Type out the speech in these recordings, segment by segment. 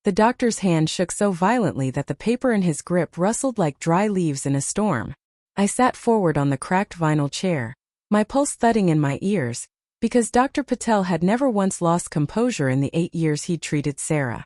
The doctor's hand shook so violently that the paper in his grip rustled like dry leaves in a storm. I sat forward on the cracked vinyl chair, my pulse thudding in my ears, because Dr. Patel had never once lost composure in the 8 years he'd treated Sarah.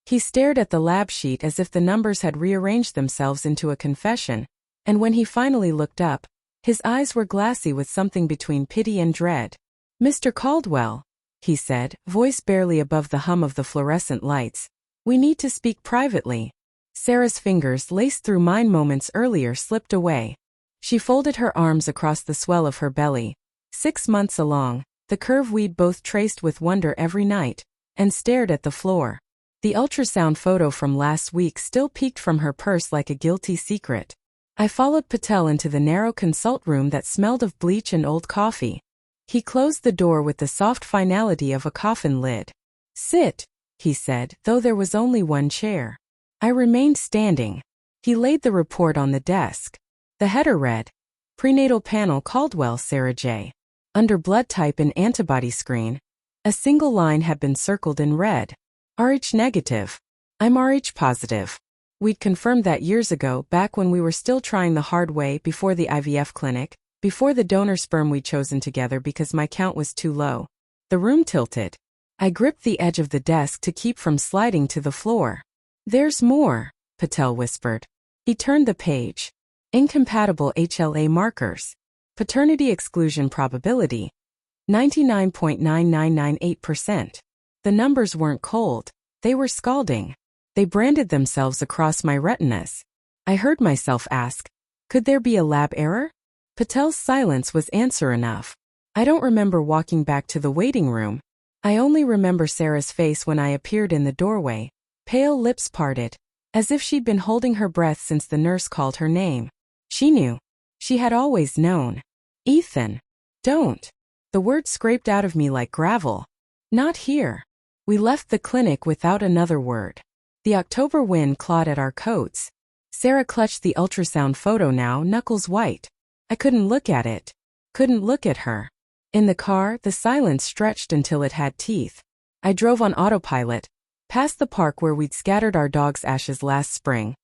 He stared at the lab sheet as if the numbers had rearranged themselves into a confession, and when he finally looked up, his eyes were glassy with something between pity and dread. "Mr. Caldwell," he said, voice barely above the hum of the fluorescent lights, "we need to speak privately." Sarah's fingers, laced through mine moments earlier, slipped away. She folded her arms across the swell of her belly, 6 months along, the curve we'd both traced with wonder every night, and stared at the floor. The ultrasound photo from last week still peeked from her purse like a guilty secret. I followed Patel into the narrow consult room that smelled of bleach and old coffee. He closed the door with the soft finality of a coffin lid. "Sit," he said, though there was only one chair. I remained standing. He laid the report on the desk. The header read, "Prenatal panel Caldwell Sarah J. Under blood type and antibody screen." A single line had been circled in red. "RH negative. I'm RH positive." We'd confirmed that years ago, back when we were still trying the hard way before the IVF clinic, before the donor sperm we'd chosen together because my count was too low. The room tilted. I gripped the edge of the desk to keep from sliding to the floor. "There's more," Patel whispered. He turned the page. "Incompatible HLA markers. Paternity exclusion probability. 99.9998%. The numbers weren't cold. They were scalding. They branded themselves across my retinas. I heard myself ask, could there be a lab error? Patel's silence was answer enough. I don't remember walking back to the waiting room. I only remember Sarah's face when I appeared in the doorway, pale lips parted, as if she'd been holding her breath since the nurse called her name. She knew. She had always known. "Ethan. Don't." The word scraped out of me like gravel. "Not here." We left the clinic without another word. The October wind clawed at our coats. Sarah clutched the ultrasound photo now, knuckles white. I couldn't look at it. Couldn't look at her. In the car, the silence stretched until it had teeth. I drove on autopilot, past the park where we'd scattered our dog's ashes last spring,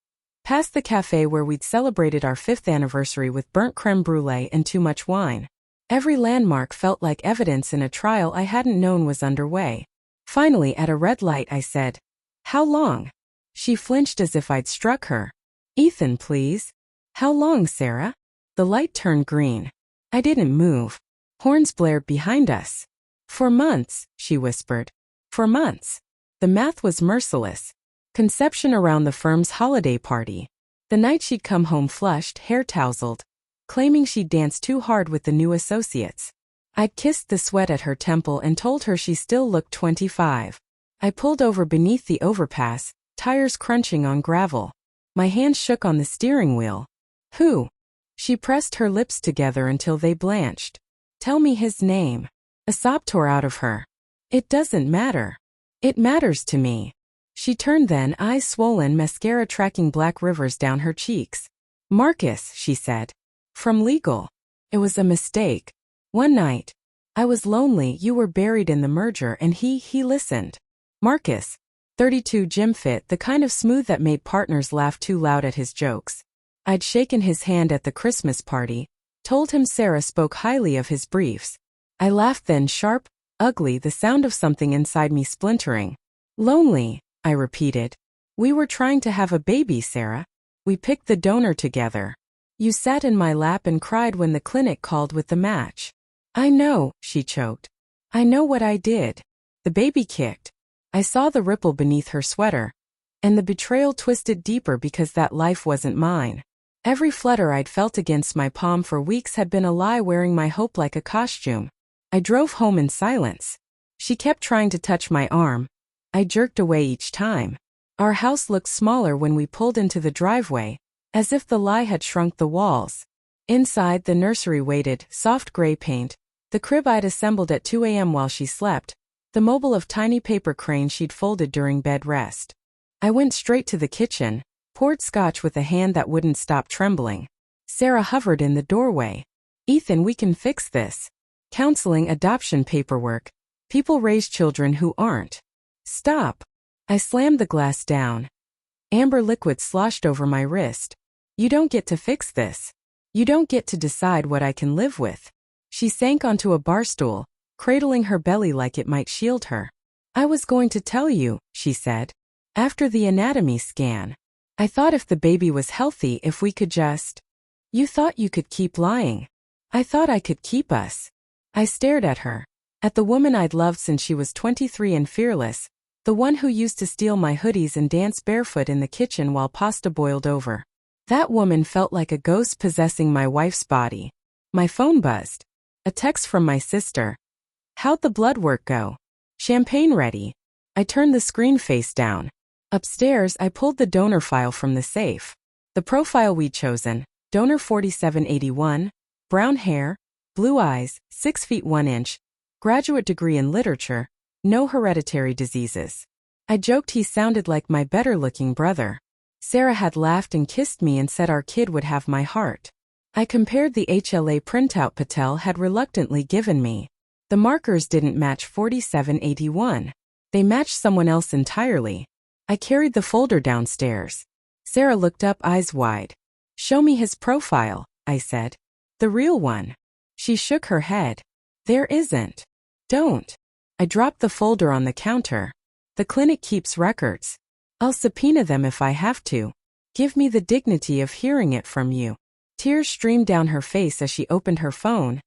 past the cafe where we'd celebrated our 5th anniversary with burnt creme brulee and too much wine. Every landmark felt like evidence in a trial I hadn't known was underway. Finally, at a red light, I said, "How long?" She flinched as if I'd struck her. "Ethan, please." "How long, Sarah?" The light turned green. I didn't move. Horns blared behind us. "For months," she whispered. "For months." The math was merciless. Conception around the firm's holiday party. The night she'd come home flushed, hair tousled, claiming she'd danced too hard with the new associates. I'd kissed the sweat at her temple and told her she still looked 25. I pulled over beneath the overpass, tires crunching on gravel. My hands shook on the steering wheel. "Who?" She pressed her lips together until they blanched. "Tell me his name." A sob tore out of her. "It doesn't matter." "It matters to me." She turned then, eyes swollen, mascara tracking black rivers down her cheeks. "Marcus," she said. "From legal." It was a mistake. One night. I was lonely, you were buried in the merger, and he listened. Marcus. 32, gym fit, the kind of smooth that made partners laugh too loud at his jokes. I'd shaken his hand at the Christmas party, told him Sarah spoke highly of his briefs. I laughed then, sharp, ugly, the sound of something inside me splintering. "Lonely," I repeated. "We were trying to have a baby, Sarah. We picked the donor together. You sat in my lap and cried when the clinic called with the match." "I know," she choked. "I know what I did." The baby kicked. I saw the ripple beneath her sweater, and the betrayal twisted deeper because that life wasn't mine. Every flutter I'd felt against my palm for weeks had been a lie wearing my hope like a costume. I drove home in silence. She kept trying to touch my arm. I jerked away each time. Our house looked smaller when we pulled into the driveway, as if the lie had shrunk the walls. Inside, the nursery waited, soft gray paint, the crib I'd assembled at 2 a.m. while she slept, the mobile of tiny paper cranes she'd folded during bed rest. I went straight to the kitchen, poured scotch with a hand that wouldn't stop trembling. Sarah hovered in the doorway. "Ethan, we can fix this. Counseling, adoption paperwork. People raise children who aren't." "Stop." I slammed the glass down. Amber liquid sloshed over my wrist. You don't get to fix this. You don't get to decide what I can live with. She sank onto a bar stool, cradling her belly like it might shield her. I was going to tell you, she said. After the anatomy scan. I thought if the baby was healthy, if we could just. You thought you could keep lying. I thought I could keep us. I stared at her. At the woman I'd loved since she was 23 and fearless. The one who used to steal my hoodies and dance barefoot in the kitchen while pasta boiled over. That woman felt like a ghost possessing my wife's body. My phone buzzed. A text from my sister. How'd the blood work go? Champagne ready. I turned the screen face down. Upstairs, I pulled the donor file from the safe. The profile we'd chosen, donor 4781, brown hair, blue eyes, 6 feet 1 inch, graduate degree in literature, no hereditary diseases. I joked he sounded like my better-looking brother. Sarah had laughed and kissed me and said our kid would have my heart. I compared the HLA printout Patel had reluctantly given me. The markers didn't match 4781. They matched someone else entirely. I carried the folder downstairs. Sarah looked up, eyes wide. Show me his profile, I said. The real one. She shook her head. There isn't. Don't. I dropped the folder on the counter. The clinic keeps records. I'll subpoena them if I have to. Give me the dignity of hearing it from you. Tears streamed down her face as she opened her phone,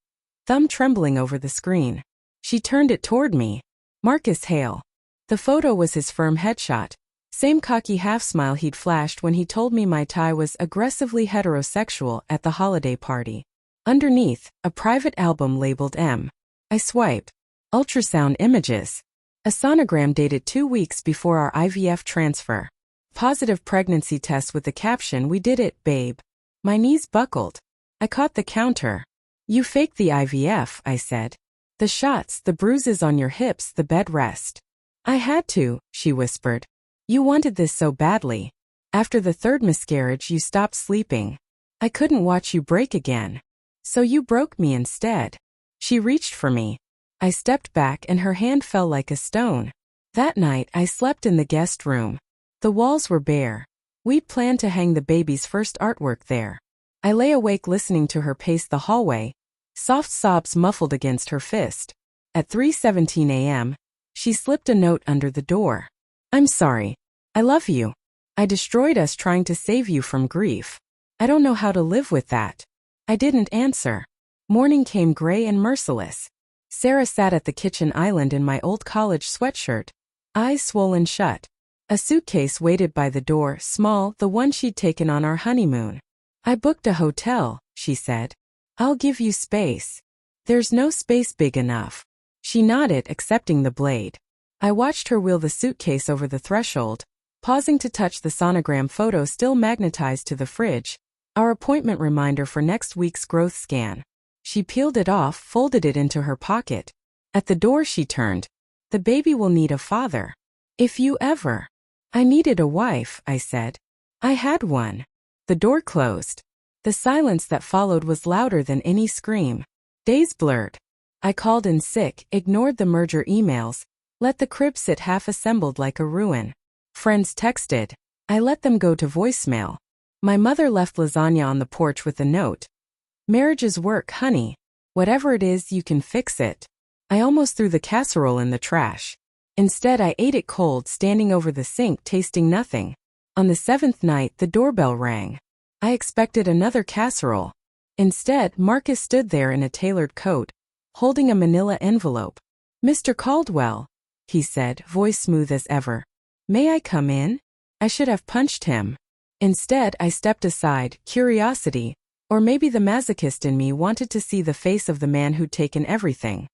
thumb trembling over the screen. She turned it toward me. Marcus Hale. The photo was his firm headshot. Same cocky half-smile he'd flashed when he told me my tie was aggressively heterosexual at the holiday party. Underneath, a private album labeled M. I swiped. Ultrasound images. A sonogram dated 2 weeks before our IVF transfer. Positive pregnancy test with the caption, "We did it, babe." My knees buckled. I caught the counter. You faked the IVF, I said. The shots, the bruises on your hips, the bed rest. I had to, she whispered. You wanted this so badly. After the 3rd miscarriage, you stopped sleeping. I couldn't watch you break again. So you broke me instead. She reached for me. I stepped back and her hand fell like a stone. That night, I slept in the guest room. The walls were bare. We'd planned to hang the baby's first artwork there. I lay awake listening to her pace the hallway, soft sobs muffled against her fist. At 3:17 a.m., she slipped a note under the door. I'm sorry. I love you. I destroyed us trying to save you from grief. I don't know how to live with that. I didn't answer. Morning came gray and merciless. Sarah sat at the kitchen island in my old college sweatshirt, eyes swollen shut. A suitcase waited by the door, small, the one she'd taken on our honeymoon. I booked a hotel, she said. I'll give you space. There's no space big enough. She nodded, accepting the blade. I watched her wheel the suitcase over the threshold, pausing to touch the sonogram photo still magnetized to the fridge, our appointment reminder for next week's growth scan. She peeled it off, folded it into her pocket. At the door she turned. The baby will need a father. If you ever. I needed a wife, I said. I had one. The door closed. The silence that followed was louder than any scream. Days blurred. I called in sick, ignored the merger emails, let the crib sit half-assembled like a ruin. Friends texted. I let them go to voicemail. My mother left lasagna on the porch with a note. Marriage is work, honey. Whatever it is, you can fix it. I almost threw the casserole in the trash. Instead, I ate it cold, standing over the sink, tasting nothing. On the 7th night, the doorbell rang. I expected another casserole. Instead, Marcus stood there in a tailored coat, holding a manila envelope. Mr. Caldwell, he said, voice smooth as ever. May I come in? I should have punched him. Instead, I stepped aside, curiosity, or maybe the masochist in me wanted to see the face of the man who'd taken everything.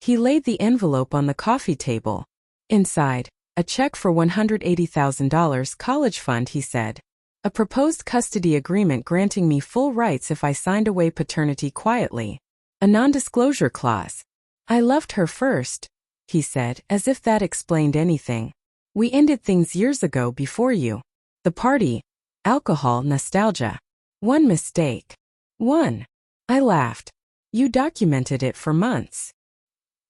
He laid the envelope on the coffee table. Inside, a check for $180,000 college fund, he said. A proposed custody agreement granting me full rights if I signed away paternity quietly. A non-disclosure clause. I loved her first, he said, as if that explained anything. We ended things years ago before you. The party, alcohol, nostalgia. One mistake. One. I laughed. You documented it for months.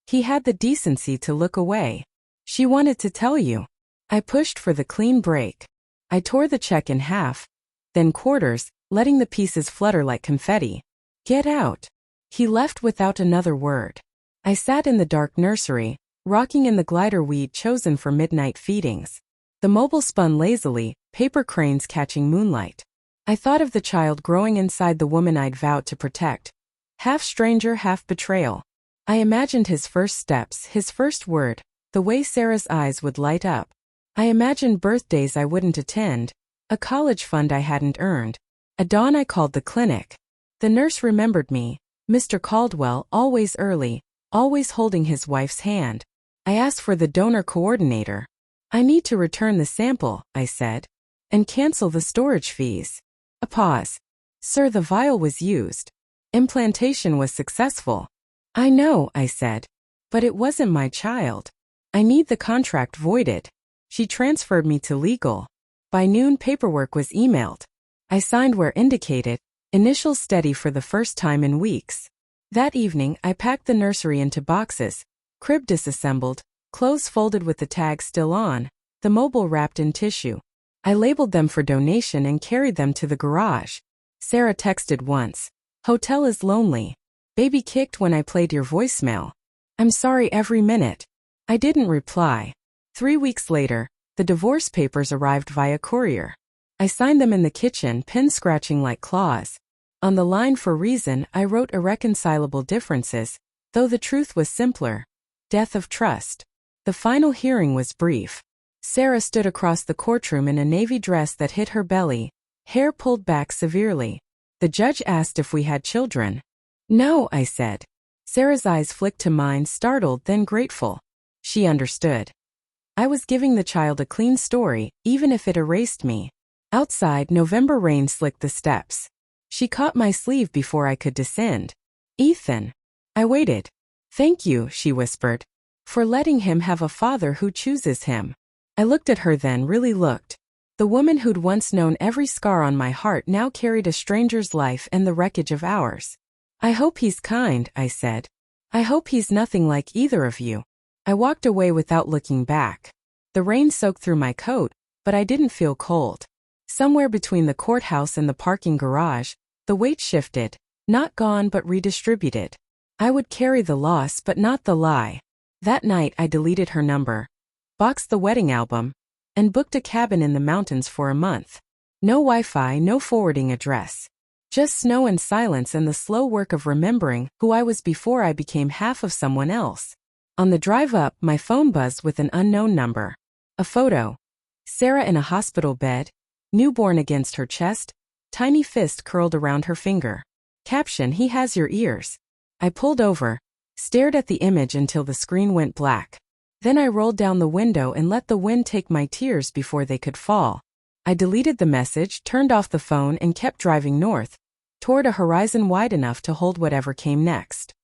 He had the decency to look away. She wanted to tell you. I pushed for the clean break. I tore the check in half, then quarters, letting the pieces flutter like confetti. Get out. He left without another word. I sat in the dark nursery, rocking in the glider weed chosen for midnight feedings. The mobile spun lazily, paper cranes catching moonlight. I thought of the child growing inside the woman I'd vowed to protect. Half stranger, half betrayal. I imagined his first steps, his first word, the way Sarah's eyes would light up. I imagined birthdays I wouldn't attend, a college fund I hadn't earned. At dawn I called the clinic. The nurse remembered me, Mr. Caldwell, always early, always holding his wife's hand. I asked for the donor coordinator. I need to return the sample, I said, and cancel the storage fees. A pause. Sir, the vial was used. Implantation was successful. I know, I said, but it wasn't my child. I need the contract voided. She transferred me to legal. By noon, paperwork was emailed. I signed where indicated, initials steady for the first time in weeks. That evening, I packed the nursery into boxes, crib disassembled, clothes folded with the tag still on, the mobile wrapped in tissue. I labeled them for donation and carried them to the garage. Sarah texted once. Hotel is lonely. Baby kicked when I played your voicemail. I'm sorry every minute. I didn't reply. 3 weeks later, the divorce papers arrived via courier. I signed them in the kitchen, pen scratching like claws. On the line for reason, I wrote irreconcilable differences, though the truth was simpler. Death of trust. The final hearing was brief. Sarah stood across the courtroom in a navy dress that hit her belly, hair pulled back severely. The judge asked if we had children. No, I said. Sarah's eyes flicked to mine, startled then grateful. She understood. I was giving the child a clean story, even if it erased me. Outside, November rain slicked the steps. She caught my sleeve before I could descend. Ethan. I waited. Thank you, she whispered, for letting him have a father who chooses him. I looked at her then, really looked. The woman who'd once known every scar on my heart now carried a stranger's life and the wreckage of ours. I hope he's kind, I said. I hope he's nothing like either of you. I walked away without looking back. The rain soaked through my coat, but I didn't feel cold. Somewhere between the courthouse and the parking garage, the weight shifted, not gone but redistributed. I would carry the loss but not the lie. That night I deleted her number, boxed the wedding album, and booked a cabin in the mountains for a month. No Wi-Fi, no forwarding address. Just snow and silence and the slow work of remembering who I was before I became half of someone else. On the drive up, my phone buzzed with an unknown number. A photo. Sarah in a hospital bed, newborn against her chest, tiny fist curled around her finger. Caption, he has your ears. I pulled over, stared at the image until the screen went black. Then I rolled down the window and let the wind take my tears before they could fall. I deleted the message, turned off the phone and kept driving north, toward a horizon wide enough to hold whatever came next.